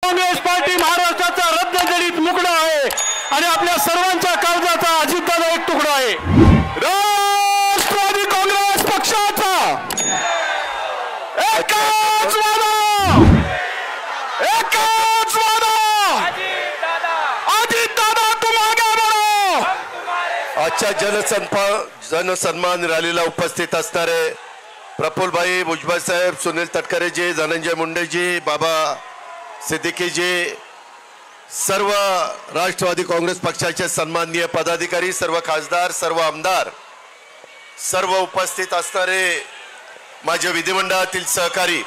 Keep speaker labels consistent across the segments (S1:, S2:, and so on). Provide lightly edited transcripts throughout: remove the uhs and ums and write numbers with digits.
S1: Congress party महाराष्ट्राचा रत्नजडीत मुकुट आहे आणि आपल्या सर्वांच्या काळजाचा अजितदादा एक तुकडा आहे। राष्ट्रवादी काँग्रेस पक्षाचा एकच वादा, एकच वादा, अजितदादा तुम आगे बढ़ो।
S2: आजच्या जनसन्मान रॅलीला उपस्थित असणारे प्रफुल्लभाई भुजबळ साहेब, सुनील तटकरे जी, धनंजय मुंडे जी, बाबा सिद्दीकी जी, सर्व राष्ट्रवादी काँग्रेस पक्षाचे सन्माननीय पदाधिकारी, सर्व खासदार, सर्व आमदार, सर्व उपस्थित असणारे माझे विधिमंडळातील सहकारी,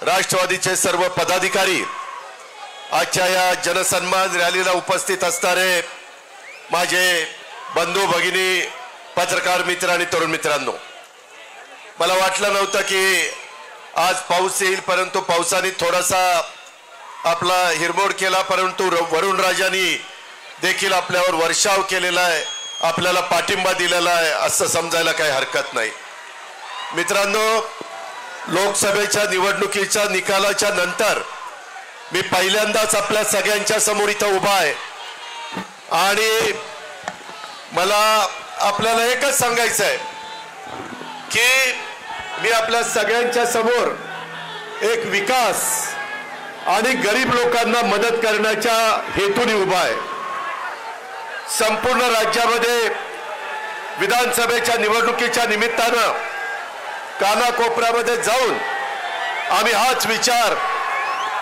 S2: राष्ट्रवादीचे सर्व पदाधिकारी, आजच्या या जनसन्मान रॅलीला उपस्थित असणारे माझे बंधू भगिनी, पत्रकार मित्र आणि तरुण मित्रांनो, मला वाटलं नव्हतं की आज पाऊस येईल, परंतु पावसाने थोडासा आपला हिरमोड केला, परंतु वरुण राजांनी देखील आपल्यावर वर्षाव केलेला आहे, आपल्याला पाठिंबा दिलेला आहे असं समजायला काही हरकत नाही। मित्रांनो, लोकसभेच्या निवडणुकीच्या निकालाच्या नंतर मी पहिल्यांदाच आपल्या सगळ्यांच्या समोर इथं उभा आहे आणि मला आपल्याला एकच सांगायचं आहे की मी आपल्या सगळ्यांच्या समोर एक विकास आणि गरीब लोकांना मदत करण्याच्या हेतूने उभा आहे। संपूर्ण राज्यामध्ये विधानसभेच्या निवडणुकीच्या निमित्तानं कानाकोपऱ्यामध्ये जाऊन आम्ही हाच विचार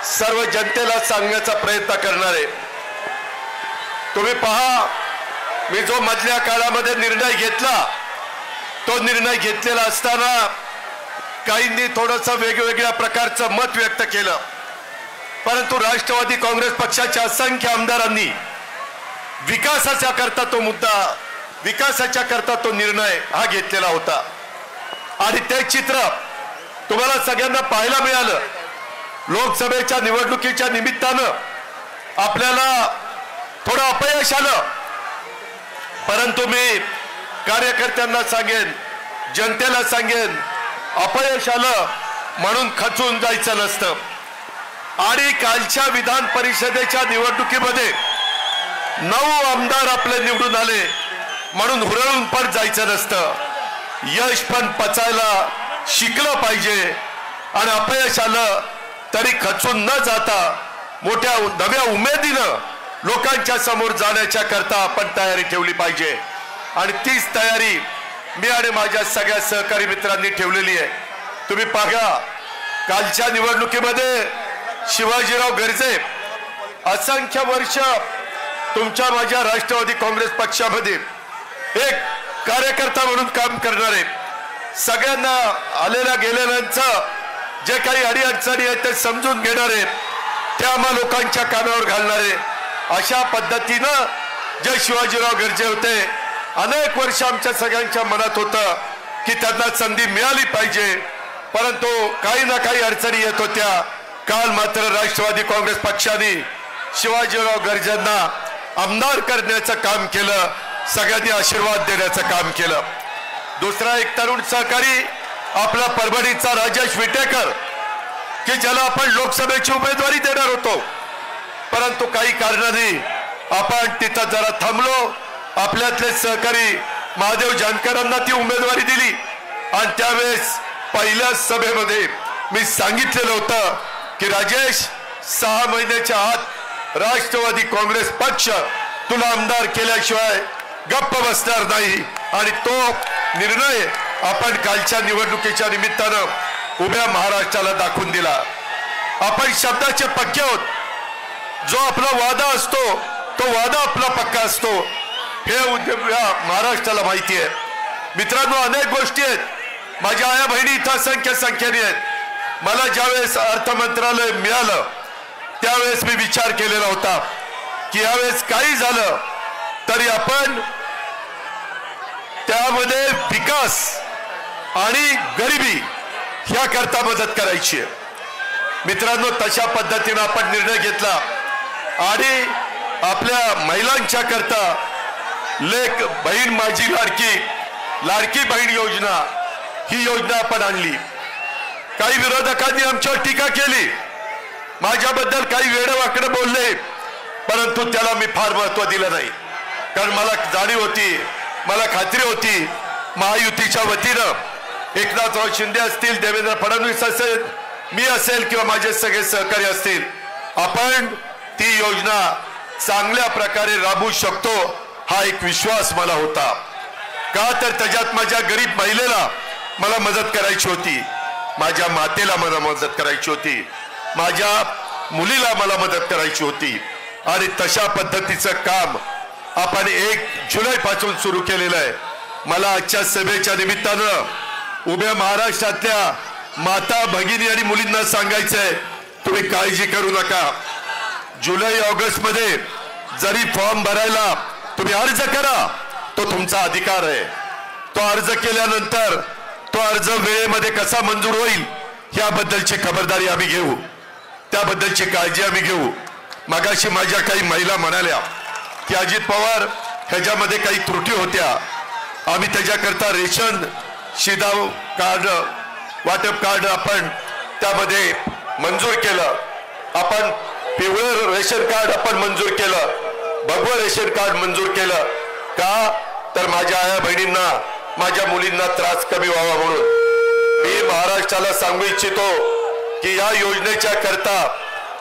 S2: सर्व जनतेला सांगण्याचा प्रयत्न करणार आहे। तुम्ही पहा, मी जो मधल्या काळामध्ये निर्णय घेतला, तो निर्णय घेतलेला असताना काहींनी थोडंसं वेगवेगळ्या प्रकारचं मत व्यक्त केलं, परंतु राष्ट्रवादी काँग्रेस पक्षाच्या असंख्य आमदारांनी विकासाच्या करता तो मुद्दा, विकासाच्या करता तो निर्णय हा घेतलेला होता आणि ते चित्र तुम्हाला सगळ्यांना पाहायला मिळालं। लोकसभेच्या निवडणुकीच्या निमित्तानं आपल्याला थोडं अपयश आलं, परंतु मी कार्यकर्त्यांना सांगेन, जनतेला सांगेन, अपयश आलं म्हणून खचून जायचं नसतं आणि कालच्या विधान परिषदेच्या निवडणुकीमध्ये 9 आमदार आपले निवडून आले म्हणून हुरळून पण जायचं नसतं। यश पण पचायला शिकलं पाहिजे आणि अपयश आलं तरी खचून न जाता मोठ्या नव्या उमेदीनं लोकांच्या समोर जाण्याच्या करता आपण तयारी ठेवली पाहिजे आणि तीच तयारी मी आणि माझ्या सगळ्या सहकारी मित्रांनी ठेवलेली आहे। तुम्ही पाहा, कालच्या निवडणुकीमध्ये शिवाजीराव गर्जे असंख्य वर्ष तुमच्या माझ्या राष्ट्रवादी काँग्रेस पक्षामध्ये एक कार्यकर्ता म्हणून काम करणारे, सगळ्यांना आलेल्या गेलेल्यांचं जे काही अडीअडचणी आहेत ते समजून घेणारे, त्या आम्हा लोकांच्या कानावर घालणारे, अशा पद्धतीनं जे शिवाजीराव गर्जे होते, अनेक वर्ष आमच्या सगळ्यांच्या मनात होतं की त्यांना संधी मिळाली पाहिजे, परंतु काही ना काही अडचणी येत होत्या। काल मात्र राष्ट्रवादी काँग्रेस पक्षाने शिवाजीराव गर्जेंना आमदार करण्याचं काम केलं, सगळ्यांनी आशीर्वाद देण्याचं काम केलं। दुसरा एक तरुण सहकारी आपला परभणीचा राजेश विटेकर, की ज्याला आपण लोकसभेची उमेदवारी देणार होतो, परंतु काही कारणाने आपण तिथं जरा थांबलो। आपल्यातले सहकारी महादेव जानकरांना ती उमेदवारी दिली आणि त्यावेळेस पहिल्या सभेमध्ये मी सांगितलेलं होतं की राजेश, 6 महिन्याच्या आत राष्ट्रवादी काँग्रेस पक्ष तुला आमदार केल्याशिवाय गप्प बसणार नाही आणि तो निर्णय आपण कालच्या निवडणुकीच्या निमित्तानं उभ्या महाराष्ट्राला दाखवून दिला। आपण शब्दाचे पक्के आहोत, जो आपला वादा असतो तो वादा आपला पक्का असतो, हे महाराष्ट्राला माहिती आहे। मित्रांनो, अनेक गोष्टी आहेत, माझ्या आया बहिणी इथं असंख्य संख्येने आहेत। मला ज्यावेळेस अर्थ मंत्रालय मिळालं त्यावेळेस मी विचार केलेला होता की यावेळेस काही झालं तरी आपण त्यामध्ये विकास आणि गरिबी ह्या करता मदत करायची आहे। मित्रांनो, तशा पद्धतीने आपण निर्णय घेतला आणि आपल्या महिलांच्या करता लेक बहीण माझी लाडकी बहीण योजना ही योजना आपण आणली। काही विरोधकांनी आमच्यावर टीका केली माझ्याबद्दल काही वेडवाकडं बोलले, परंतु त्याला मी फार महत्व दिलं नाही. कारण मला जाणीव होती, मला खात्री होती, महायुतीच्या वतीनं एकनाथराव शिंदे असतील, देवेंद्र फडणवीस असेल, मी असेल किंवा माझे सगळे सहकारी असतील, आपण ती योजना चांगल्या प्रकारे राबवू शकतो हा एक विश्वास मला होता. का तर त्याच्यात माझ्या गरीब महिलेला मला मदत करायची होती, माझ्या मातेला मला मदत करायची होती, माझ्या मुलीला मला मदत करायची होती. आणि तशा पद्धतीचं काम आपण 1 जुलैपासून सुरू केलेलं आहे. मला आजच्या सभेच्या निमित्तानं उभ्या महाराष्ट्रातल्या माता भगिनी आणि मुलींना सांगायचंय, तुम्ही काळजी करू नका. जुलै ऑगस्ट मध्ये जरी फॉर्म भरायला तुम्ही अर्ज करा, तो तुमचा अधिकार आहे. तो अर्ज केल्यानंतर तो अर्ज वेळेमध्ये कसा मंजूर होईल याबद्दलची खबरदारी आम्ही घेऊ, त्याबद्दलची काळजी आम्ही घेऊ. मगाशी माझ्या काही महिला म्हणाल्या की अजित पवार ह्याच्यामध्ये काही त्रुटी होत्या, आम्ही त्याच्याकरता रेशन शिधाव कार्ड वाटप कार्ड आपण त्यामध्ये मंजूर केलं, आपण पिवळं रेशन कार्ड आपण मंजूर केलं, भगवं रेशन कार्ड मंजूर केलं. का तर माझ्या आया बहिणींना, माझ्या मुलींना त्रास कमी व्हावा म्हणून. मी महाराष्ट्राला सांगू इच्छितो की या योजनेच्या करता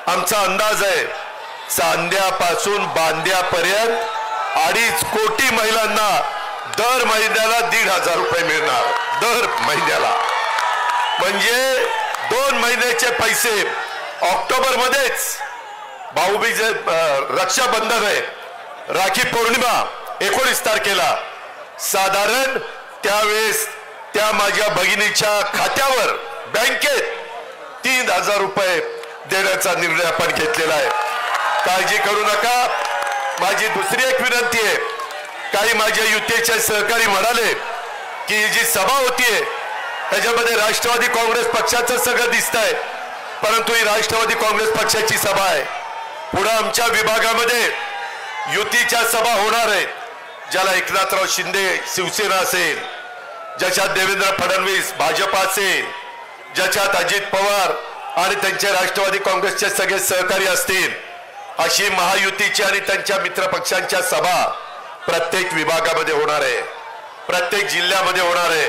S2: आमचा अंदाज आहे, चांद्यापासून बांद्यापर्यंत 2.5 कोटी महिलांना दर महिन्याला 1,500 रुपये मिळणार. दर महिन्याला म्हणजे 2 महिन्याचे पैसे. ऑक्टोबर मध्येच भाऊबीज, रक्षाबंधन आहे, राखी पौर्णिमा 19 तारखेला, साधारण त्यावेळेस त्या माझ्या भगिनीच्या खात्यावर बँकेत 3,000 रुपये देण्याचा निर्णय आपण घेतलेला आहे. काळजी करू नका. माझी दुसरी एक विनंती आहे, काही माझ्या युतीचे सहकारी म्हणाले की ही जी सभा होतीये त्याच्यामध्ये राष्ट्रवादी काँग्रेस पक्षाचं सगळं दिसतंय, परंतु ही राष्ट्रवादी काँग्रेस पक्षाची सभा आहे. पुढे आमच्या विभागामध्ये युतीच्या सभा होणार आहेत, ज्याला एकनाथराव शिंदे शिवसेना असेल, ज्याच्यात देवेंद्र फडणवीस भाजपा असेल, ज्याच्यात अजित पवार आणि त्यांचे राष्ट्रवादी काँग्रेसचे सगळे सहकारी असतील, अशी महायुतीची आणि त्यांच्या मित्रपक्षांच्या सभा प्रत्येक विभागामध्ये होणार आहे, प्रत्येक जिल्ह्यामध्ये होणार आहे.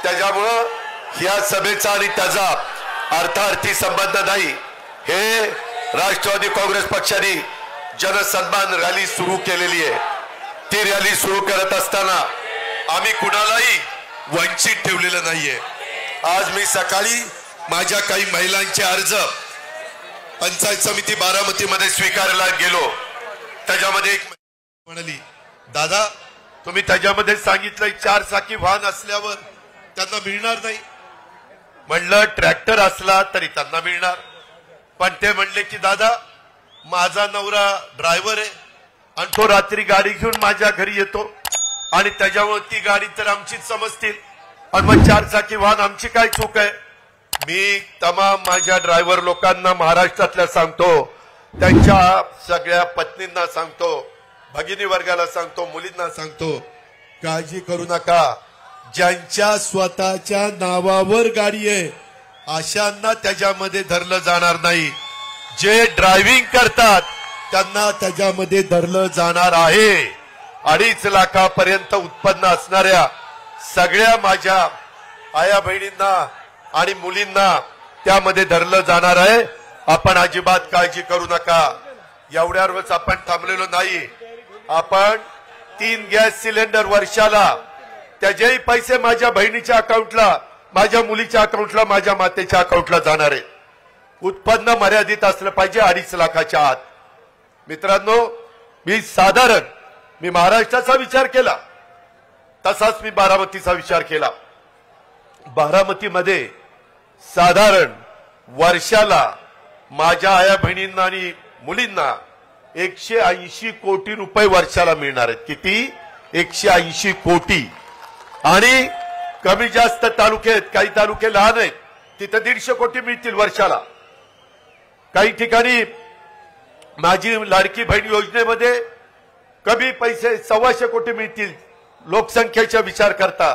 S2: त्याच्यामुळं या सभेचा आणि त्याचा अर्थार्थी संबंध नाही. हे राष्ट्रवादी काँग्रेस पक्षाने जनसन्मान रॅली सुरू केलेली आहे. ती रॅली सुरू करत असताना आम्ही कुणालाही वंचित ठेवलेलं नाहीये. आज मी सकाळी माझ्या काही महिलांचे अर्ज पंचायत समिती बारामतीमध्ये स्वीकारायला गेलो. त्याच्यामध्ये एक म्हणाली, दादा तुम्ही त्याच्यामध्ये सांगितलंय 4 चाकी वाहन असल्यावर त्यांना मिळणार नाही. म्हणलं ट्रॅक्टर असला तरी त्यांना मिळणार. पण ते म्हणले की दादा माझा नवरा ड्रायव्हर आहे आणि तो रात्री गाडी घेऊन माझ्या घरी येतो आणि त्याच्यामुळे ती गाडी तर आमचीच समजतील आणि मग 4 चाकी वाहन आमची काय चूक आहे. मी तमाम माझ्या ड्रायव्हर लोकांना महाराष्ट्रातल्या सांगतो, त्यांच्या सगळ्या पत्नींना सांगतो, भगिनी वर्गाला सांगतो, मुलींना सांगतो, काळजी करू नका. ज्यांच्या स्वतःच्या नावावर गाडी आहे अशांना त्याच्यामध्ये धरलं जाणार नाही. जे ड्रायव्हिंग करतात त्यांना त्याच्यामध्ये धरलं जाणार आहे. 2.5 लाखापर्यंत उत्पन्न असणाऱ्या सगळ्या माझ्या आया बहिणींना आणि मुलींना त्यामध्ये धरलं जाणार आहे. आपण अजिबात काळजी करू नका. एवढ्यावरच आपण थांबलेलो नाही. आपण 3 गॅस सिलेंडर वर्षाला, त्याचेही पैसे माझ्या बहिणीच्या अकाउंटला, माझ्या मुलीच्या अकाउंटला, माझ्या मातेच्या अकाउंटला जाणार आहे. उत्पन्न मर्यादित असलं पाहिजे 2.5 लाखाच्या आत. मित्रांनो, मी महाराष्ट्राचा विचार केला, तसाच मी बारामतीचा विचार केला. बारामतीमध्ये साधारण वर्षाला माझ्या आया बहिणींना आणि मुलींना 180 कोटी रुपये वर्षाला मिळणार आहेत. किती? 180 कोटी. आणि कमी जास्त तालुके आहेत, काही तालुके लहान आहेत, तिथे 150 कोटी मिळतील वर्षाला. काही ठिकाणी माझी लाडकी बहीण योजनेमध्ये कमी पैसे 125 कोटी मिळतील लोकसंख्येचा विचार करता.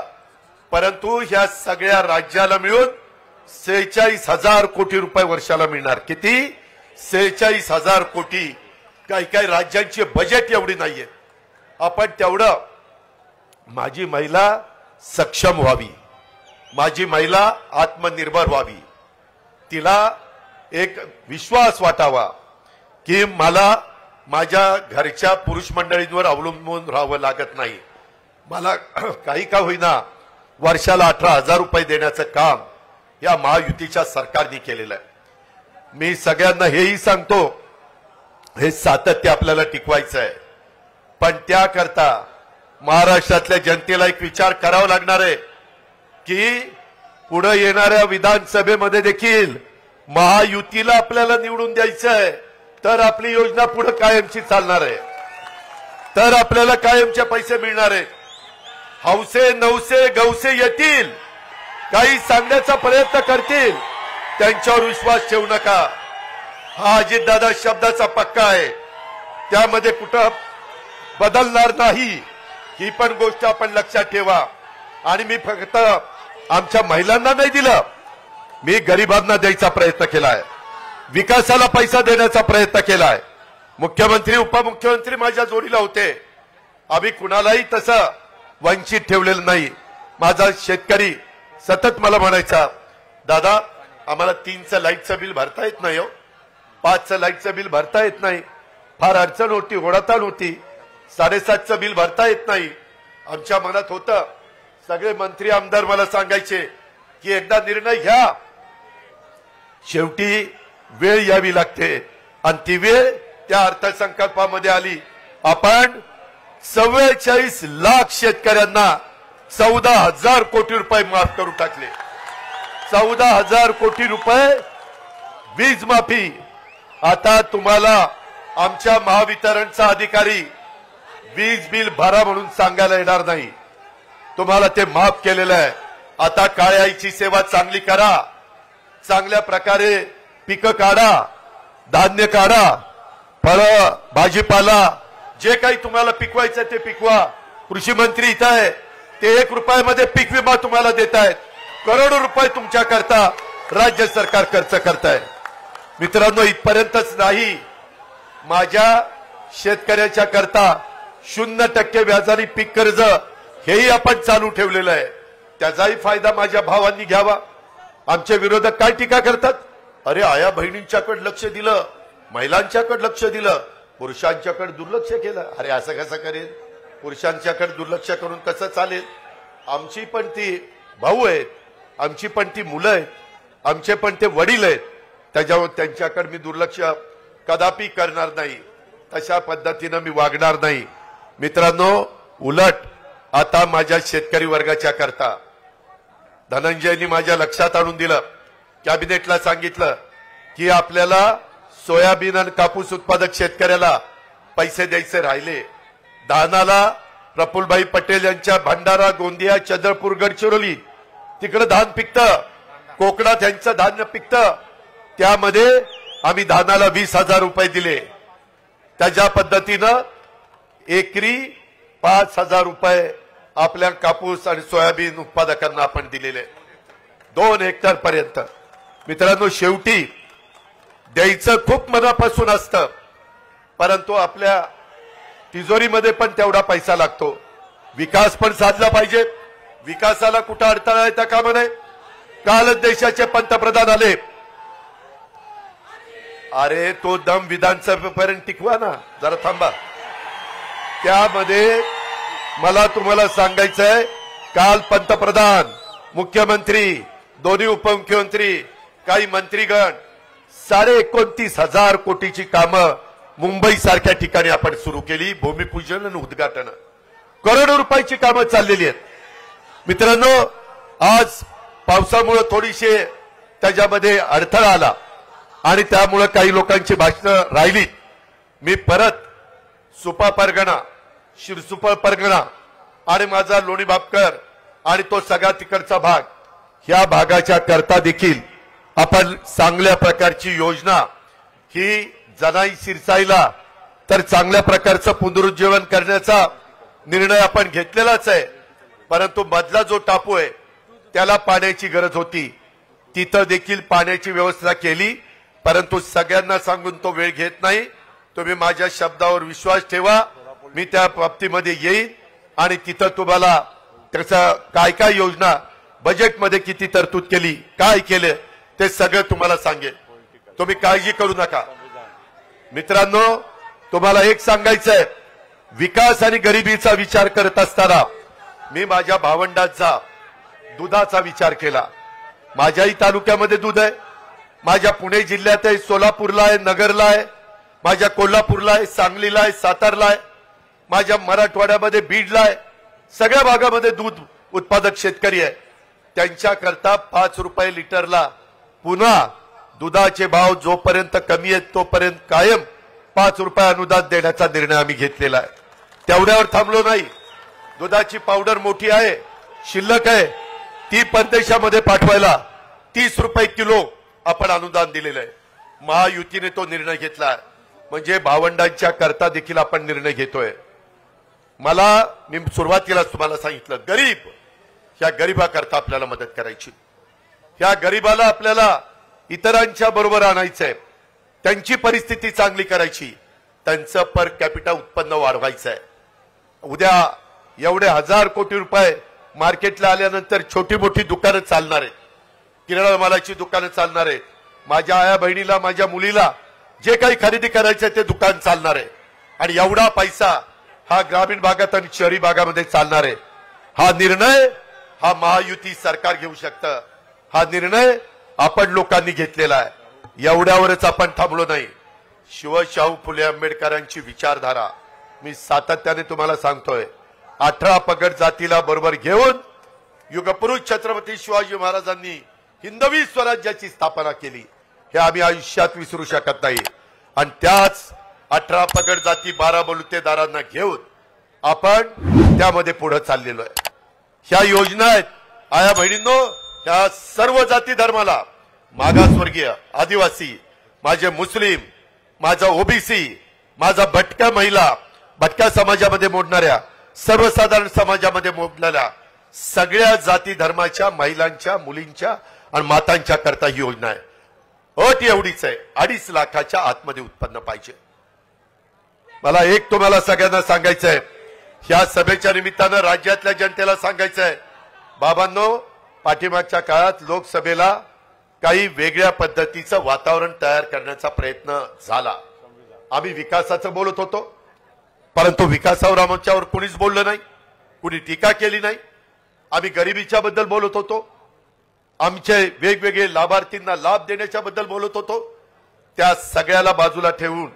S2: परंतु ह्या सगळ्या राज्याला मिळून 46,000 कोटी रुपये वर्षाला मिळणार. किती? 46,000 कोटी. काही काही राज्यांची बजेट एवढी नाहीये. आपण तेवढं माझी महिला सक्षम व्हावी, माझी महिला आत्मनिर्भर व्हावी, तिला एक विश्वास वाटावा की मला माझ्या घरच्या पुरुष मंडळींवर अवलंबून राहावं लागत नाही. मला काही का होईना वर्षाला 18,000 रुपये देण्याचं काम या महायुतीच्या सरकारने केलेलं आहे. मी सगळ्यांना हेही सांगतो, हे सातत्य आपल्याला टिकवायचं आहे, पण त्याकरता महाराष्ट्रातल्या जनतेला एक विचार करावा लागणार आहे की पुढे येणाऱ्या विधानसभेमध्ये देखील महायुतीला आपल्याला निवडून द्यायचं आहे, तर आपली योजना पुढे कायमची चालणार आहे, तर आपल्याला कायमचे पैसे मिळणार आहेत. हौसे नवसे गवसे येतील, काही सांगण्याचा प्रयत्न करतील, त्यांच्यावर विश्वास ठेवू नका. हा अजितदादा शब्दाचा पक्का आहे, त्यामध्ये कुठं बदलणार नाही. ही पण गोष्ट आपण लक्षात ठेवा. आणि मी फक्त आमच्या महिलांना नाही दिलं, मी गरिबांना द्यायचा प्रयत्न केलाय, विकासाला पैसा देण्याचा प्रयत्न केलाय. मुख्यमंत्री उपमुख्यमंत्री माझ्या जोडीला होते, आम्ही कुणालाही तसं वंचित ठेवलेलं नाही. माझा शेतकरी सतत मला म्हणायचा, दादा आम्हाला 3चं लाईटचं बिल भरता येत नाही, 5चं लाईटचं बिल भरता येत नाही, फार अडचण होती, ओढाताण होती, 7.5चं बिल भरता येत नाही. आमच्या मनात होतं, सगळे मंत्री आमदार मला सांगायचे की एकदा निर्णय घ्या, शेवटी वेळ यावी लागते. आणि ती वेळ त्या अर्थसंकल्पामध्ये आली. आपण 44 लाख शेतकऱ्यांना 14,000 कोटी रुपये माफ करून टाकले. 14,000 कोटी रुपये वीज माफी. आता तुम्हाला आमच्या महावितरणचा अधिकारी वीज बिल भरा म्हणून सांगायला येणार नाही, तुम्हाला ते माफ केलेलं आहे. आता काळ्या आईची सेवा चांगली करा, चांगल्या प्रकारे पिकं काढा, धान्य काढा, फळं भाजीपाला जे काही तुम्हाला पिकवायचं ते पिकवा. कृषी मंत्री इथं आहे, ते 1 रुपयामध्ये पीक विमा तुम्हाला देत आहेत. करोडो रुपये तुमच्याकरता राज्य सरकार खर्च करत आहे. मित्रांनो, इथपर्यंतच नाही, माझ्या शेतकऱ्याच्या करता 0% व्याजाने पीक कर्ज हेही आपण चालू ठेवलेलं आहे. त्याचाही फायदा माझ्या भावांनी घ्यावा. आमचे विरोधक काय टीका करतात, अरे आया बहिणींच्याकडे लक्ष दिलं, महिलांच्याकडे लक्ष दिलं, पुरुषांच्याकडे दुर्लक्ष केलं. अरे असं कसं करेल, पुरुषांच्याकडे दुर्लक्ष करून कसं चालेल. आमची पण ती भाऊ आहेत, आमची पण ती मुलं आहेत, आमचे पण ते वडील आहेत, त्याच्यावर त्यांच्याकडे मी दुर्लक्ष कदापि करणार नाही. तशा पद्धतीनं मी वागणार नाही. मित्रांनो, उलट आता माझ्या शेतकरी वर्गाच्या करता धनंजयनी माझ्या लक्षात आणून दिलं, कॅबिनेटला सांगितलं की आपल्याला सोयाबीन आणि कापूस उत्पादक शेतकऱ्याला पैसे द्यायचे राहिले. धानाला प्रफुल्लभाई पटेल यांच्या भंडारा गोंदिया चंद्रपूर गडचिरोली तिकडे धान पिकतं, कोकणात यांचं धान्य पिकतं, त्यामध्ये आम्ही धानाला 20,000 रुपये दिले. त्याच्या पद्धतीनं एकरी 5,000 रुपये आपल्या कापूस आणि सोयाबीन उत्पादकांना आपण दिलेले 2 हेक्टर पर्यंत. मित्रांनो, शेवटी द्यायचं खूप मनापासून असतं, परंतु आपल्या तिजोरीमध्ये पण तेवढा पैसा लागतो. विकास पण साधला पाहिजे, विकासाला कुठं अडथळा येता कामा नये. कालच देशाचे पंतप्रधान आले, अरे तो दम विधानसभेपर्यंत टिकवा ना, जरा थांबा. त्यामध्ये मला तुम्हाला सांगायचंय, काल पंतप्रधान, मुख्यमंत्री, दोन्ही उपमुख्यमंत्री, काही मंत्रीगण 29,500 कोटीची कामं मुंबई सारख्या ठिकाणी आपण सुरू केली. भूमिपूजन आणि उद्घाटन, करोडो रुपयाची कामं चाललेली आहेत. मित्रांनो, आज पावसामुळे थोडीशी त्याच्यामध्ये अडथळा आला आणि त्यामुळे काही लोकांची भाषणं राहिली. मी परत सुपा परगणा, शिरसुपा परगणा आणि माझा लोणी बापकर आणि तो सगळा तिकडचा भाग, ह्या भागाच्या करता देखील आपण चांगल्या प्रकारची योजना ही जनाई शिरसाईला तर चांगल्या प्रकारचं पुनरुज्जीवन करण्याचा निर्णय आपण घेतलेलाच आहे. परंतु मधला जो टापू आहे त्याला पाण्याची गरज होती, तिथं देखील पाण्याची व्यवस्था केली. परंतु सगळ्यांना सांगून तो वेळ घेत नाही. तुम्ही माझ्या शब्दावर विश्वास ठेवा. मी त्या बाबतीमध्ये येईन आणि तिथं तुम्हाला त्याचा काय काय योजना बजेटमध्ये किती तरतूद केली, काय केलं ते सगळं तुम्हाला सांगेन. तुम्ही काळजी करू नका. मित्रांनो, तुम्हाला एक सांगायचंय, विकास आणि गरिबीचा विचार करत असताना मी माझ्या भावंडांचा दुधाचा विचार केला. माझ्याही तालुक्यामध्ये दूध आहे, माझ्या पुणे जिल्ह्यात आहे, सोलापूरला आहे, नगरला आहे, माझ्या कोल्हापूरला आहे, सांगलीला आहे, सातारला आहे, माझ्या मराठवाड्यामध्ये बीडला आहे. सगळ्या भागामध्ये दूध उत्पादक शेतकरी आहे. त्यांच्याकरता 5 रुपये लिटरला पुन्हा दुधाचे भाव जोपर्यंत कमी आहेत तोपर्यंत कायम 5 रुपये अनुदान देण्याचा निर्णय आम्ही घेतलेला आहे. तेवढ्यावर थांबलो नाही. दुधाची पावडर मोठी आहे, शिल्लक आहे, ती परदेशामध्ये पाठवायला 30 रुपये किलो आपण अनुदान दिलेलं आहे. महायुतीने तो निर्णय घेतला आहे. म्हणजे भावंडांच्या करता देखील आपण निर्णय घेतोय. मी सुरुवातीलाच तुम्हाला सांगितलं, गरीब, ह्या गरीबाकरता आपल्याला मदत करायची. ह्या गरीबाला आपल्याला इतरांच्या बरोबर आणायचंय, त्यांची परिस्थिती चांगली करायची, त्यांचं पर कॅपिटा उत्पन्न वाढवायचं आहे. उद्या एवढे 1000 कोटी रुपये मार्केटला आल्यानंतर छोटी मोठी दुकानं चालणार आहेत, किराणा मालाची दुकानं चालणार आहेत. माझ्या आया बहिणीला, माझ्या मुलीला जे काही खरेदी करायचं ते दुकान चालणार आहे. आणि एवढा पैसा हा ग्रामीण भागात आणि शहरी भागामध्ये चालणार आहे. हा निर्णय हा महायुती सरकार घेऊ शकतं. हा निर्णय आपण लोकांनी घेतलेला आहे. एवढ्यावरच आपण थांबलो नाही. शाहू फुले आंबेडकरांची विचारधारा मी सातत्याने तुम्हाला सांगतोय. 18 पगड जातीला बरोबर घेऊन युगपुरुष छत्रपती शिवाजी महाराजांनी हिंदवी स्वराज्याची स्थापना केली. हे आम्ही आयुष्यात विसरू शकत नाही. आणि त्याच 18 पगड जाती 12 बलुतेदारांना घेऊन आपण त्यामध्ये पुढे चाललेलो आहे. ह्या योजना आहेत आया बहिणींनो, ह्या सर्व जाती धर्माला, मागासवर्गीय, आदिवासी, माझे मुस्लिम, माझा ओबीसी, माझा भटक्या महिला, भटक्या समाजामध्ये मोडणाऱ्या, सर्वसाधारण समाजामध्ये मोडणाऱ्या सगळ्या जाती धर्माच्या महिलांच्या, मुलींच्या आणि मातांच्या करता ही योजना आहे. अट एवढीच आहे, 2.5 लाखाच्या आतमध्ये उत्पन्न पाहिजे. मला एक तुम्हाला सगळ्यांना सांगायचं आहे, ह्या सभेच्या निमित्तानं राज्यातल्या जनतेला सांगायचं आहे, बाबांनो, पाठीमागच्या काळात लोकसभेला काही वेगळ्या पद्धतीचं वातावरण तयार करण्याचा प्रयत्न झाला. आम्ही विकासाचं बोलत होतो, परंतु विकासावर आमच्यावर कुणीच बोललं नाही, कुणी टीका केली नाही. आम्ही गरिबीच्या बद्दल बोलत होतो, आमचे वेगवेगळे लाभार्थींना लाभ देण्याच्या बद्दल बोलत होतो. त्या सगळ्याला बाजूला ठेवून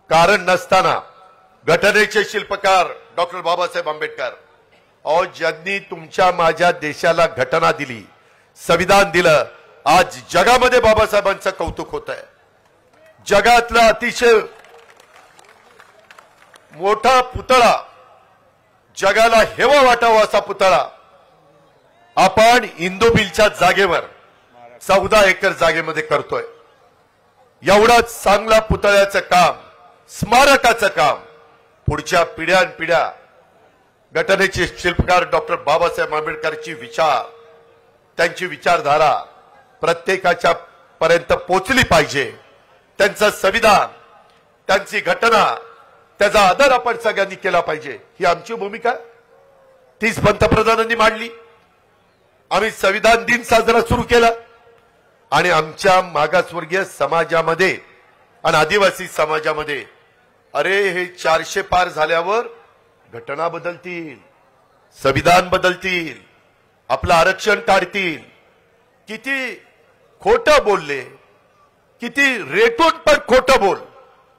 S2: कारण नसताना घटनेचे शिल्पकार डॉक्टर बाबासाहेब आंबेडकर, ज्यांनी तुमच्या माझ्या देशाला घटना दिली, संविधान दिलं, आज जगामध्ये बाबासाहेबांचं कौतुक होत आहे. जगातला अतिशय मोठा पुतळा, जगाला हेवा वाटावा असा पुतळा आपण इंदुबिलच्या जागेवर 14 एकर जागेमध्ये करतोय. एवढाच चांगला पुतळ्याचं काम, स्मारकाचं काम पुढच्या पिढ्यानपिढ्या घटनेचे शिल्पकार डॉक्टर बाबासाहेब आंबेडकरची विचार, त्यांची विचारधारा प्रत्येकाच्या पर्यंत पोहोचली पाहिजे. त्यांचं संविधान, त्यांची घटना, त्याचा आदर आपण सगळ्यांनी केला पाहिजे. ही आमची भूमिका 30 पंतप्रधानांनी मांडली. आम्ही संविधान दिन साजरा सुरू केला आणि आमच्या मागासवर्गीय समाजामध्ये आणि आदिवासी समाजामध्ये अरे हे 400 पार झाल्यावर घटना बदलतील, संविधान बदलतील, आपलं आरक्षण काढतील. किती खोटं बोलले, किती रेटून पण खोटं बोल,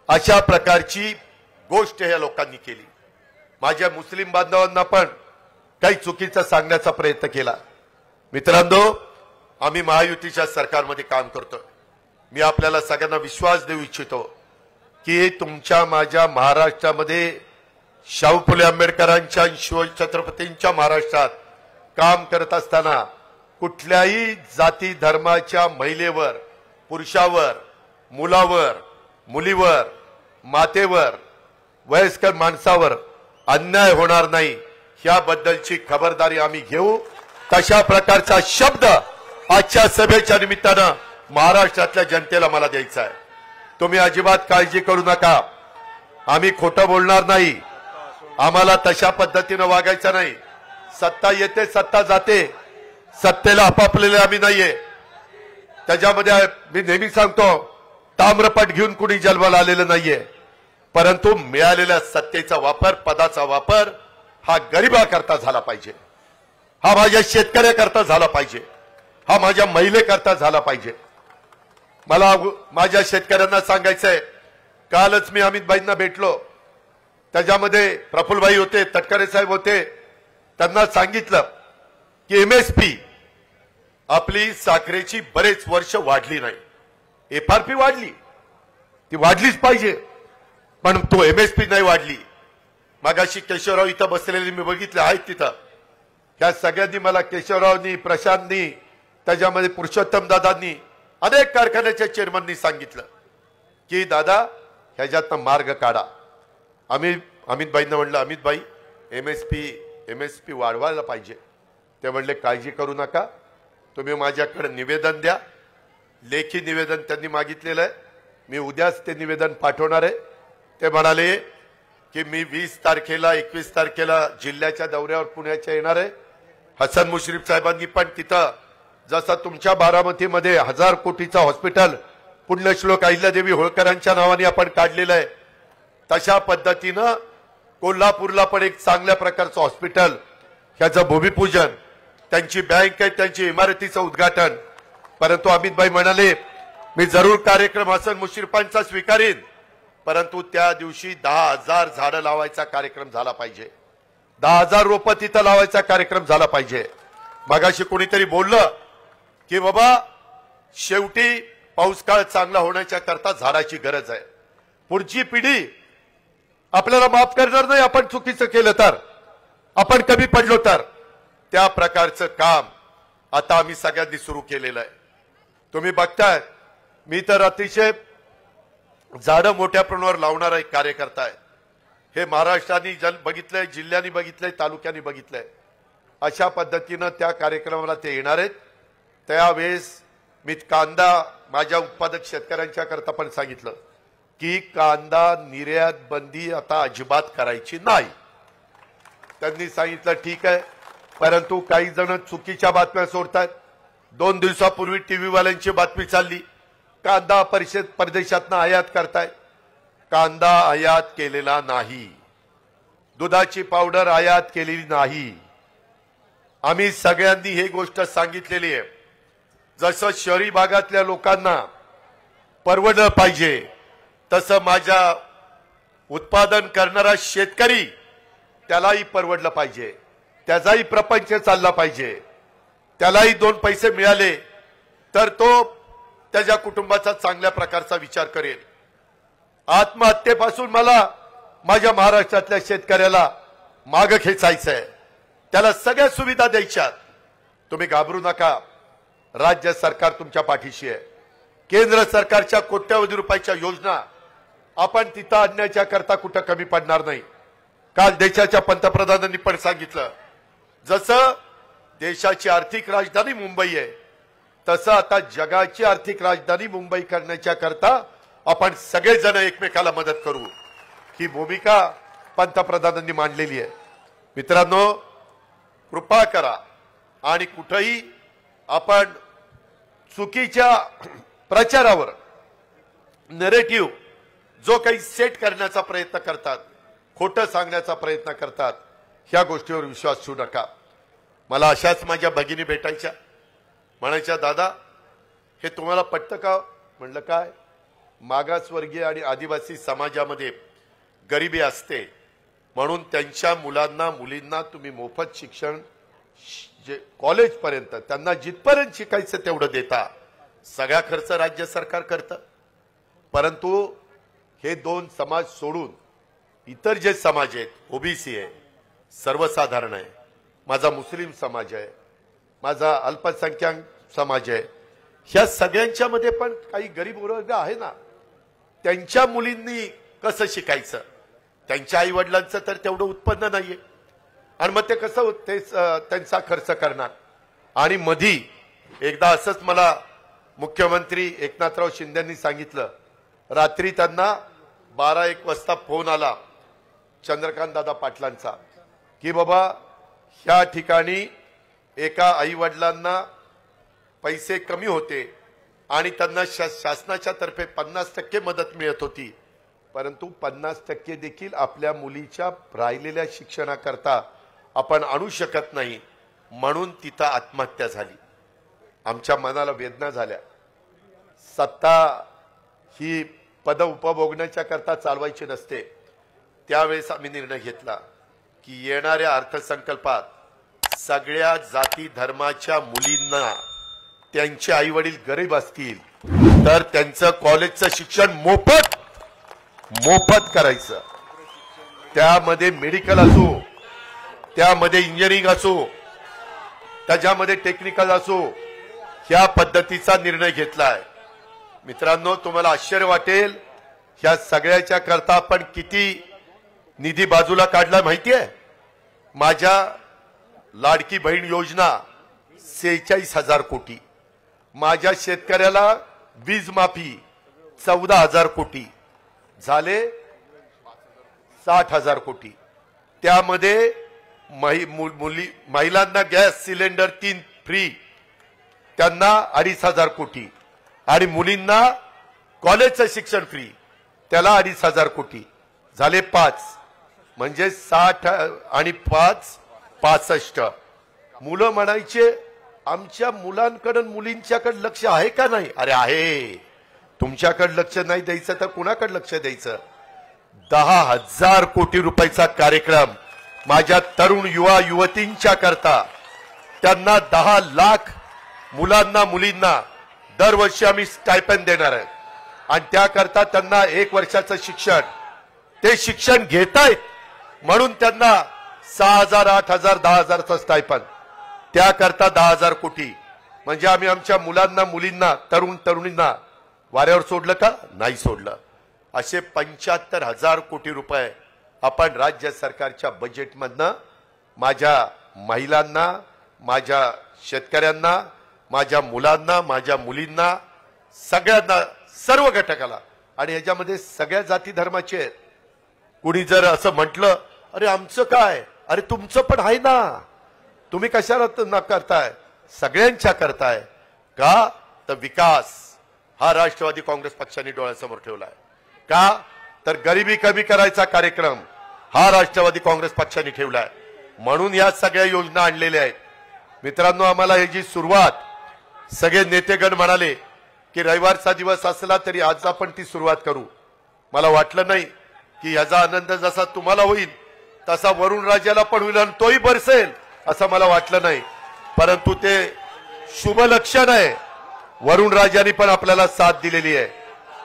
S2: अशा प्रकारची गोष्ट या लोकांनी केली. माझ्या मुस्लिम बांधवांना पण काही चुकीचं सांगण्याचा प्रयत्न केला. मित्रांनो, आम्ही महायुतीच्या सरकारमध्ये काम करतोय. मी आपल्याला सगळ्यांना विश्वास देऊ इच्छितो की तुमच्या माझ्या महाराष्ट्रामध्ये शाहू फुले आंबेडकरांच्या शिवछत्रपतींच्या महाराष्ट्रात काम करत असताना कुठल्याही जाती धर्माच्या महिलेवर, पुरुषावर, मुलावर, मुलीवर, मातेवर, वयस्कर माणसावर अन्याय होणार नाही, याबद्दलची खबरदारी आम्ही घेऊ. तशा प्रकारचा शब्द आजच्या सभेच्या निमित्तानं महाराष्ट्रातल्या जनतेला मला द्यायचा आहे. तुम्ही अजिबात काळजी करू नका. आम्ही खोटं बोलणार नाही. आम्हाला तशा पद्धतीनं वागायचं नाही. सत्ता येते सत्ता जाते. सत्तेला आपापलेले आम्ही नाहीये. त्याच्यामध्ये मी नेहमी सांगतो ताम्रपट घेऊन कुणी जन्माला आलेलं नाहीये. परंतु मिळालेल्या सत्तेचा वापर पदाचा वापर हा गरिबाकरता झाला पाहिजे. हा माझ्या शेतकऱ्याकरता झाला पाहिजे. हा माझ्या महिलेकरता झाला पाहिजे. मला माझ्या शेतकऱ्यांना सांगायचंय. कालच मी अमितभाईंना भेटलो. त्याच्यामध्ये प्रफुल्लभाई होते, तटकरे साहेब होते. त्यांना सांगितलं की एमएसपी आपली साखरेची बरेच वर्ष वाढली नाही. एफआरपी वाढली, ती वाढलीच पाहिजे, पण तो एमएसपी नाही वाढली. मागाशी केशवराव इथं बसलेले मी बघितले आहेत तिथं. ह्या सगळ्यांनी मला केशवरावनी, प्रशांतनी, त्याच्यामध्ये पुरुषोत्तम दादांनी, अनेक कारखान्याच्या चेअरमननी सांगितलं की दादा ह्याच्यातनं मार्ग काढा. अमितभाईंना म्हणलं अमितभाई एमएसपी वाढवायला पाहिजे. ते म्हणले काळजी करू नका, तुम्ही माझ्याकडे निवेदन द्या. लेखी निवेदन त्यांनी मागितलेलं आहे. मी उद्याच ते निवेदन पाठवणार आहे. ते म्हणाले की मी 20 तारखेला 21 तारखेला जिल्ह्याच्या दौऱ्यावर पुण्याच्या येणार आहे. हसन मुश्रीफ साहेबांनी पण तिथं जसं तुमच्या बारामतीमध्ये 1000 कोटीचा हॉस्पिटल पुण्यश्लोक अहिल्यादेवी होळकरांच्या नावाने आपण काढलेलं आहे, तशा पद्धतीनं कोल्हापूरला पण एक चांगल्या प्रकारचं हॉस्पिटल, ह्याचं भूमिपूजन, त्यांची बँक आहे, त्यांची इमारतीचं उद्घाटन. परंतु अमितभाई म्हणाले मी जरूर कार्यक्रम हसन मुश्रीफांचा स्वीकारीन, परंतु त्या दिवशी 10,000 झाडं लावायचा कार्यक्रम झाला पाहिजे. 10,000 रोपं तिथं लावायचा कार्यक्रम झाला पाहिजे. मगाशी कोणीतरी बोललं की बाबा शेवटी पाऊस काळ चांगला होण्याच्या करता झाडाची गरज आहे. पुढची पिढी आपल्याला माफ करणार नाही आपण चुकीचं केलं तर, आपण कमी पडलो तर. त्या प्रकारचं काम आता आम्ही सगळ्यांनी सुरू केलेलं आहे. तुम्ही बघताय मी तर अतिशय झाडं मोठ्या प्रमाणावर लावणारा एक कार्यकर्ता आहे. हे महाराष्ट्राने बघितलंय, जिल्ह्यांनी बघितलंय, तालुक्यांनी बघितलंय. अशा पद्धतीनं त्या कार्यक्रमाला ते येणार आहेत. त्यावेळेस मी कांदा माझ्या उत्पादक शेतकऱ्यांच्या करता पण सांगितलं की कांदा निर्यात बंदी आता अजिबात करायची नाही. त्यांनी सांगितलं ठीक आहे, परंतु काही जण चुकीच्या बातम्या सोडतात. 2 दिवसापूर्वी टीव्हीवाल्यांची बातमी चालली कांदा परदेशातनं आयात करताय. कांदा आयात केलेला नाही. दुधाची पावडर आयात केलेली नाही. आम्ही सगळ्यांनी ही गोष्ट सांगितलेली आहे. जसं शहरी भागातल्या लोकांना परवडलं पाहिजे तसं माझ्या उत्पादन करणारा शेतकरी त्यालाही परवडलं पाहिजे, त्याचाही प्रपंच चालला पाहिजे. त्यालाही 2 पैसे मिळाले तर तो त्याच्या कुटुंबाचा चांगल्या प्रकारचा विचार करेल. आत्महत्येपासून मला माझ्या महाराष्ट्रातल्या शेतकऱ्याला मागं खेचायचंय, त्याला सगळ्या सुविधा द्यायच्यात. तुम्ही घाबरू नका. राज्य सरकार तुमच्या पाठीशी आहे. केंद्र सरकारच्या कोट्यवधी रुपयाच्या योजना आपण तिथं आणण्याच्या करता कुठं कमी पडणार नाही. काल देशाच्या पंतप्रधानांनी पण सांगितलं जसं देशाची आर्थिक राजधानी मुंबई आहे तसं आता जगाची आर्थिक राजधानी मुंबई करण्याच्या करता आपण सगळेजण एकमेकाला मदत करू. ही भूमिका पंतप्रधानांनी मांडलेली आहे. मित्रांनो, कृपा करा आणि कुठेही आपण चुकीच्या प्रचारावर नरेटिव्ह जो काही सेट करण्याचा प्रयत्न करतात, खोटं सांगण्याचा प्रयत्न करतात, ह्या गोष्टीवर विश्वास ठेवू नका. मला अशाच माझ्या भगिनी भेटायच्या, म्हणायच्या दादा हे तुम्हाला पटतं का? म्हणलं काय, मागासवर्गीय आणि आदिवासी समाजामध्ये गरिबी असते म्हणून त्यांच्या मुलांना मुलींना तुम्ही मोफत शिक्षण जे कॉलेजपर्यंत त्यांना जिथपर्यंत शिकायचं तेवढं देता. सगळा खर्च राज्य सरकार करतं. परंतु हे 2 समाज सोडून इतर जे समाज आहेत, ओबीसी आहे, सर्वसाधारण आहे, माझा मुस्लिम समाज आहे, माझा अल्पसंख्याक समाज आहे, ह्या सगळ्यांच्या मध्ये पण काही गरीब वर्ग आहे ना, त्यांच्या मुलींनी कसं शिकायचं? त्यांच्या आई वडिलांचं तर तेवढं उत्पन्न नाहीये आणि मग ते कसं त्यांचा खर्च करणार? आणि मधी एकदा असंच मला मुख्यमंत्री एकनाथराव शिंदेंनी सांगितलं, रात्री त्यांना 12-1 वाजता फोन आला चंद्रकांत दादा पाटलांचा की बाबा ह्या ठिकाणी एका आई वडिलांना पैसे कमी होते आणि त्यांना शासनाच्या तर्फे 50% मदत मिळत होती, परंतु 50% देखील आपल्या मुलीच्या राहिलेल्या शिक्षणाकरता आपण आणू शकत नाही, म्हणून तिथं आत्महत्या झाली. आमच्या मनाला वेदना झाल्या. सत्ता ही पद उपभोगण्याच्या करता चालवायची नसते. त्यावेळेस आम्ही निर्णय घेतला की येणाऱ्या अर्थसंकल्पात सगळ्या जाती धर्माच्या मुलींना त्यांचे आई वडील गरीब असतील तर त्यांचं कॉलेजचं शिक्षण मोफत करायचं. त्यामध्ये मेडिकल असो, त्यामध्ये इंजिनिअरिंग असो, त्याच्यामध्ये टेक्निकल असो, ह्या पद्धतीचा निर्णय घेतलाय. मित्रांनो, तुम्हाला आश्चर्य वाटेल, ह्या सगळ्याच्या करता आपण किती निधी बाजूला काढला माहितीये? माझ्या लाडकी बहीण योजना 46,000 कोटी, माझ्या शेतकऱ्याला वीज माफी 14,000 कोटी, झाले 60,000 कोटी. त्यामध्ये महिलांना गॅस सिलेंडर 3 फ्री, त्यांना 2,500 कोटी, आणि मुलींना कॉलेजचं शिक्षण फ्री, त्याला 2,500 कोटी, झाले 5, म्हणजे 60 आणि 5 65. मुलं म्हणायचे आमच्या मुलांकडे मुलींच्याकडे लक्ष आहे का नाही? अरे आहे. तुमच्याकडे लक्ष नाही द्यायचं तर कुणाकडे लक्ष द्यायचं? 10,000 कोटी रुपयाचा कार्यक्रम माझ्या तरुण युवा युवतींच्या करता, त्यांना 10 लाख मुलांना मुलींना दरवर्षी आम्ही स्टायपेंड देणार आहे. आणि त्याकरता त्यांना 1 वर्षाचं शिक्षण, ते शिक्षण घेतायत म्हणून त्यांना 6,000, 8,000, 10,000चं स्टायपेंड, त्याकरता 10,000 कोटी. म्हणजे आम्ही आमच्या मुलांना मुलींना तरुण तरुणींना वाऱ्यावर सोडलं का? नाही सोडलं. असे 75,000 कोटी रुपये आपण राज्य सरकारच्या बजेटमधनं माझ्या महिलांना, माझ्या शेतकऱ्यांना, माझ्या मुलांना, माझ्या मुलींना, सगळ्यांना, सर्व घटकाला, आणि ह्याच्यामध्ये सगळ्या जाती धर्माचे आहेत. कुणी जर असं म्हटलं अरे आमचं काय, अरे तुमचं पण आहे ना, तुम्ही कशाला न करताय? सगळ्यांच्या करताय का? तर विकास हा राष्ट्रवादी काँग्रेस पक्षाने डोळ्यासमोर ठेवलाय. का? तर गरिबी कमी करायचा कार्यक्रम हा राष्ट्रवादी काँग्रेस पक्षाने ठेवलाय, म्हणून या सगळ्या योजना आणलेल्या आहेत. मित्रांनो, आम्हाला ह्याची सुरुवात सगळे नेतेगण म्हणाले की रविवारचा दिवस असला तरी आज आपण ती सुरुवात करू. मला वाटलं नाही की याचा आनंद जसा तुम्हाला होईल तसा वरुण राजाला पण होईल आणि तोही बरसेल असं मला वाटलं नाही, परंतु ते शुभ लक्षण आहे. वरुण राजांनी पण आपल्याला साथ दिलेली आहे.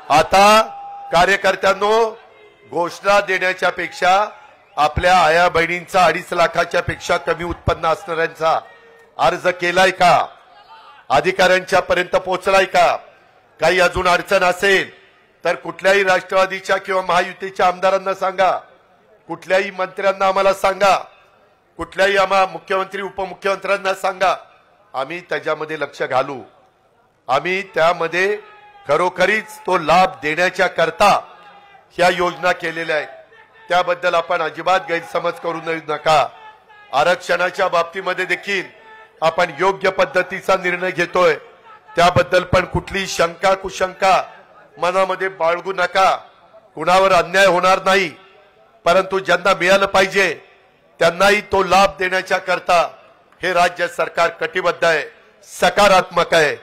S2: आता कार्यकर्त्यांनो, घोषणा देण्याच्या पेक्षा आपल्या आया बहिणींचा 2.5 लाखाच्या पेक्षा कमी उत्पन्न असणाऱ्यांचा अर्ज केलाय का? अधिकाऱ्यांच्या पर्यंत पोहोचलाय का? काही अजून अडचण असेल तर कुठल्याही राष्ट्रवादीच्या किंवा महायुतीच्या आमदारांना सांगा, कुठल्याही मंत्र्यांना आम्हाला सांगा, कुठल्याही आम्हा मुख्यमंत्री उपमुख्यमंत्र्यांना सांगा, आम्ही त्याच्यामध्ये लक्ष घालू. आम्ही त्यामध्ये खरोखरीच तो लाभ देण्याच्या करता ह्या योजना केलेल्या आहेत. त्याबद्दल आपण अजिबात गैरसमज करू नका. आरक्षणाच्या बाबतीमध्ये देखील आपण योग्य पद्धतीचा निर्णय घेतोय, त्याबद्दल पण कुठलीही शंका कुशंका मनामध्ये बाळगू नका. कुणावर अन्याय होणार नाही, परंतु ज्यांना मिळालं पाहिजे त्यांनाही तो लाभ देण्याच्या करता हे राज्य सरकार कटिबद्ध आहे, सकारात्मक आहे.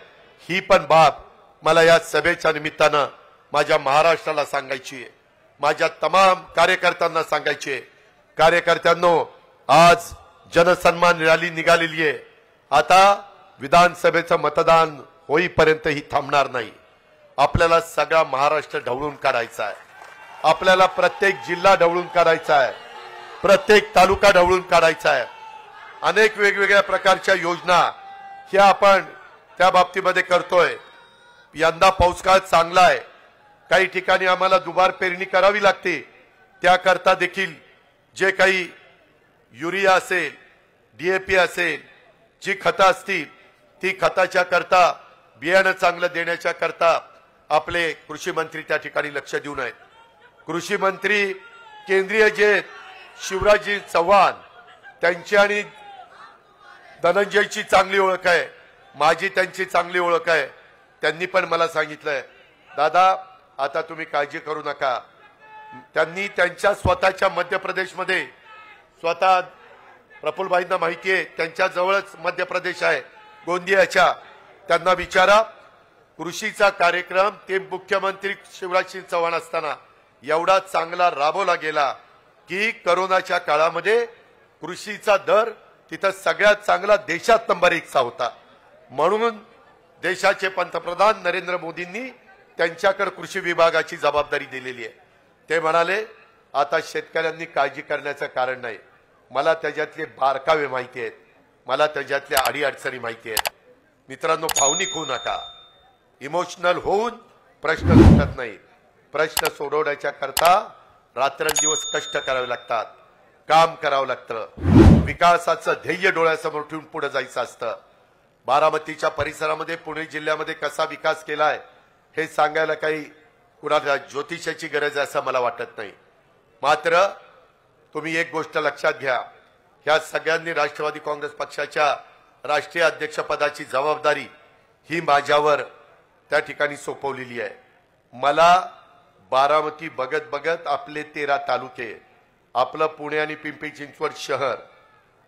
S2: ही पण बाब मला या सभेच्या निमित्तानं माझ्या महाराष्ट्राला सांगायची आहे, माझ्या तमाम कार्यकर्त्यांना सांगायची आहे. कार्यकर्त्यांनो, आज जनसन्मान रॅली निघालेली आहे. आता विधानसभेचं मतदान होईपर्यंत ही थांबणार नाही. आपल्याला सगळा महाराष्ट्र ढवळून काढायचा आहे. आपल्याला प्रत्येक जिल्हा ढवळून काढायचा आहे, प्रत्येक तालुका ढवळून काढायचा आहे. अनेक वेगवेगळ्या प्रकारच्या योजना ह्या आपण त्या बाबतीमध्ये करतोय. यंदा पाऊस काळ चांगला आहे. काही ठिकाणी आम्हाला दुबार पेरणी करावी लागते. त्याकरता देखील जे काही युरिया असेल, DAP असेल, जी खतं असतील ती खताच्या करता बियाणं चांगलं देण्याच्या करता आपले कृषी मंत्री त्या ठिकाणी लक्ष देऊन आहेत. कृषी मंत्री केंद्रीय जे शिवराजजी चव्हाण त्यांची आणि धनंजयची चांगली ओळख आहे, माझी त्यांची चांगली ओळख आहे. त्यांनी पण मला सांगितलंय, दादा आता तुम्ही काळजी करू नका. त्यांनी त्यांच्या स्वतःच्या मध्य प्रदेशमध्ये स्वतः प्रफुल्लभाईंना माहिती आहे, त्यांच्या जवळच मध्य प्रदेश आहे गोंदियाच्या. त्यांना विचारा, कृषीचा कार्यक्रम ते मुख्यमंत्री शिवराजसिंग चव्हाण असताना एवढा चांगला राबवला गेला की करोनाच्या काळामध्ये कृषीचा दर तिथं सगळ्यात चांगला देशात नंबर 1चा होता. म्हणून देशाचे पंतप्रधान नरेंद्र मोदींनी त्यांच्याकडे कृषी विभागाची जबाबदारी दिलेली आहे. ते म्हणाले, आता शेतकऱ्यांनी काळजी करण्याचं कारण नाही, मला त्याच्यातले बारकावे माहिती आहेत, मला त्याच्यातल्या अडीअडचणी माहिती आहेत. मित्रांनो, भावनिक होऊ नका. इमोशनल होऊन प्रश्न सुटत नाही. प्रश्न सोडवण्याच्या करता रात्रंदिवस कष्ट करावे लागतात, काम करावं लागतं, विकासाचं ध्येय डोळ्यासमोर ठेवून पुढे जायचं असतं. बारामतीच्या परिसरामध्ये पुणे जिल्ह्यामध्ये कसा विकास केलाय हे सांगायला काही कुणाला ज्योतिषाची गरज आहे असं मला वाटत नाही. मात्र तुम्ही एक गोष्ट लक्षात घ्या, ह्या सगळ्यांनी राष्ट्रवादी काँग्रेस पक्षाच्या राष्ट्रीय अध्यक्षपदाची जबाबदारी ही माझ्यावर त्या ठिकाणी सोपवलेली आहे. मला बारामती बघत बघत आपले 13 तालुके, आपलं पुणे आणि पिंपरी चिंचवड शहर,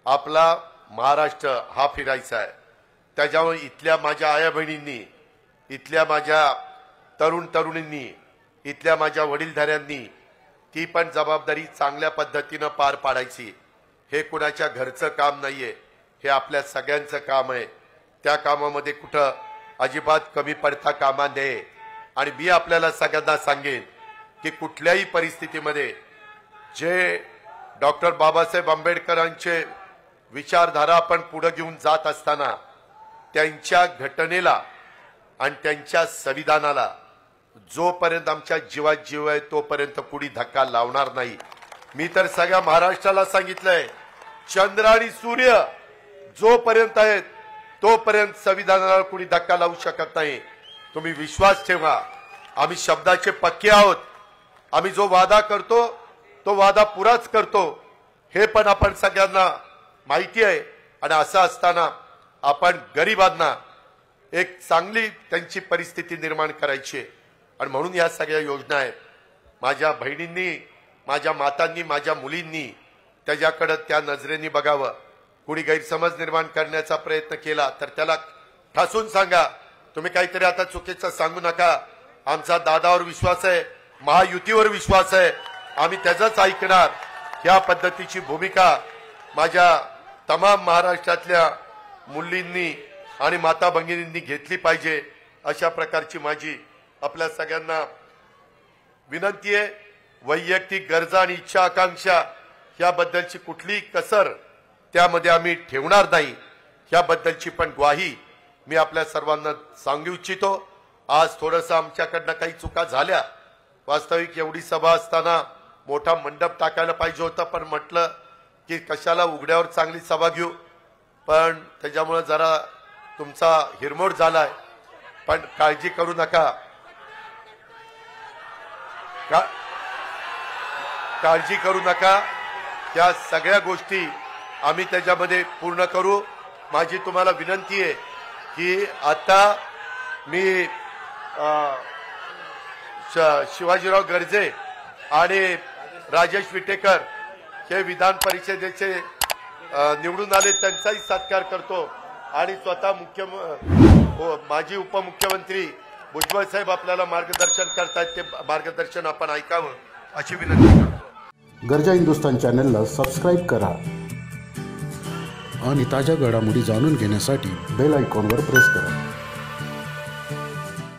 S2: आपला महाराष्ट्र हा फिरायचा आहे. त्याच्यामुळे इथल्या माझ्या आया बहिणींनी, इथल्या माझ्या तरुण तरुणींनी, इथल्या माझ्या वडीलधाऱ्यांनी ती पण जबाबदारी चांगल्या पद्धतीनं पार पाडायची. हे कुणाच्या घरचं काम नाहीये, हे आपल्या सगळ्यांचं काम आहे. त्या कामामध्ये कुठं अजिबात कमी पडता कामा नये. आणि मी आपल्याला सगळ्यांना सांगेन की कुठल्याही परिस्थितीमध्ये जे डॉक्टर बाबासाहेब आंबेडकरांचे विचारधारा आपण पुढे घेऊन जात असताना त्यांच्या घटनेला आणि त्यांच्या संविधानाला जोपर्यंत आमच्या जीवात जीव आहे तोपर्यंत कुणी धक्का लावणार नाही. मी तर सगळ्या महाराष्ट्राला सांगितलंय, चंद्र आणि सूर्य जोपर्यंत आहेत तोपर्यंत संविधानाला कुणी धक्का लावू शकत नाही. तुम्ही विश्वास ठेवा, आम्ही शब्दाचे पक्के आहोत. आम्ही जो वादा करतो तो वादा पुराच करतो, हे पण आपण सगळ्यांना माहिती आहे. आणि असं असताना आपण गरिबांना एक चांगली त्यांची परिस्थिती निर्माण करायची आहे. आणि म्हणून या सगळ्या योजना आहेत. माझ्या बहिणींनी, माझ्या मातांनी, माझ्या मुलींनी त्याच्याकडे त्या नजरेने बघावं. कुणी गैरसमज निर्माण करण्याचा प्रयत्न केला तर त्याला ठासून सांगा, तुम्ही काहीतरी आता चुकीचं सांगू नका. आमचा दादावर विश्वास आहे, महायुतीवर विश्वास आहे, आम्ही त्याचंच ऐकणार. या पद्धतीची भूमिका माझ्या तमाम महाराष्ट्रातल्या मुलींनी आणि माता भगिनींनी घेतली पाहिजे. अशा प्रकारची माझी आपल्या सगळ्यांना विनंती आहे. वैयक्तिक गरजा आणि इच्छा आकांक्षा याबद्दलची कुठलीही कसर त्यामध्ये आम्ही ठेवणार नाही, याबद्दलची पण ग्वाही मी आपल्या सर्वांना सांगू इच्छितो. आज थोडंसं आमच्याकडनं काही चुका झाल्या. वास्तविक एवढी सभा असताना मोठा मंडप टाकायला पाहिजे होता, पण म्हटलं की कशाला उघड्यावर चांगली सभा घेऊ, पण त्याच्यामुळे जरा तुमचा हिरमोड झालाय. पण काळजी करू नका, काळजी करू नका. त्या सगळ्या गोष्टी आम्ही त्याच्यामध्ये पूर्ण करू. माझी तुम्हाला विनंती आहे की आता मी शिवाजीराव गर्जे आणि राजेश विटेकर हे विधान परिषदेचे निवडून आले, त्यांचाही सत्कार करतो. आणि स्वतः माजी उपमुख्यमंत्री भुजबळ साहेब आपल्याला मार्गदर्शन करतायत, ते मार्गदर्शन आपण ऐकावं अशी विनंती करतो.
S3: गर्जा हिंदुस्तान चॅनलला सबस्क्राईब करा आणि ताज्या घडामोडी जाणून घेण्यासाठी बेल आयकॉनवर प्रेस करा.